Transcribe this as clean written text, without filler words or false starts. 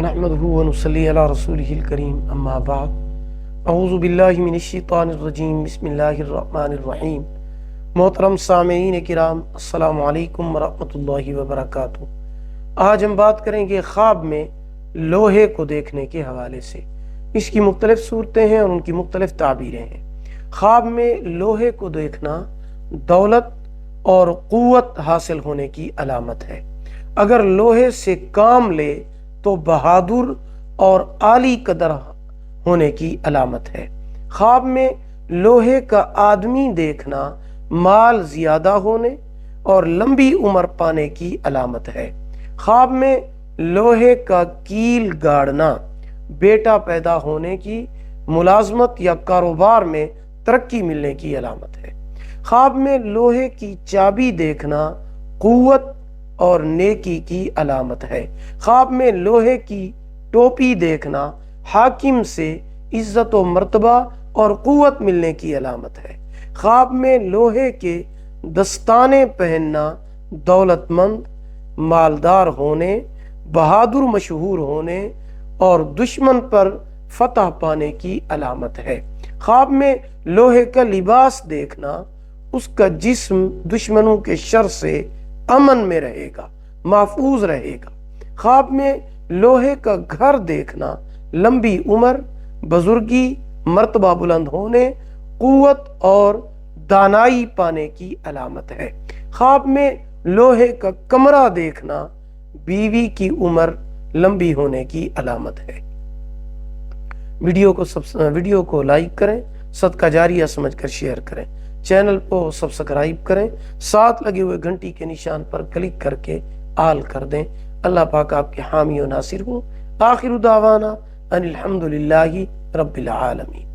نحمده ونصلي على رسوله الكريم اما بعد اعوذ باللہ من الشیطان الرجیم بسم اللہ الرحمن الرحیم۔ محترم سامعین کرام، السلام علیکم ورحمۃ اللہ وبرکاتہ۔ آج ہم بات کریں گے خواب میں لوہے کو دیکھنے کے حوالے سے۔ اس کی مختلف صورتیں ہیں اور ان کی مختلف تعبیریں ہیں۔ خواب میں لوہے کو دیکھنا دولت اور قوت حاصل ہونے کی علامت ہے۔ اگر لوہے سے کام لے تو بہادر اور عالی قدر ہونے کی علامت ہے۔ خواب میں لوہے کا آدمی دیکھنا مال زیادہ ہونے اور لمبی عمر پانے کی علامت ہے۔ خواب میں لوہے کا کیل گاڑنا بیٹا پیدا ہونے کی، ملازمت یا کاروبار میں ترقی ملنے کی علامت ہے۔ خواب میں لوہے کی چابی دیکھنا قوت اور نیکی کی علامت ہے۔ خواب میں لوہے کی ٹوپی دیکھنا حاکم سے عزت و مرتبہ اور قوت ملنے کی علامت ہے۔ خواب میں لوہے کے دستانے پہننا دولت مند، مالدار ہونے، بہادر مشہور ہونے اور دشمن پر فتح پانے کی علامت ہے۔ خواب میں لوہے کا لباس دیکھنا اس کا جسم دشمنوں کے شر سے امن میں رہے گا، محفوظ رہے گا۔ خواب میں لوہے کا گھر دیکھنا لمبی عمر، بزرگی، مرتبہ بلند ہونے، قوت اور دانائی پانے کی علامت ہے۔ خواب میں لوہے کا کمرہ دیکھنا بیوی کی عمر لمبی ہونے کی علامت ہے۔ ویڈیو کو لائک کریں، صدقہ جاریہ سمجھ کر شیئر کریں، چینل کو سبسکرائب کریں، ساتھ لگے ہوئے گھنٹی کے نشان پر کلک کر کے آل کر دیں۔ اللہ پاک آپ کے حامی و ناصر ہوں۔ آخر دعوانا ان الحمدللہ رب العالمین۔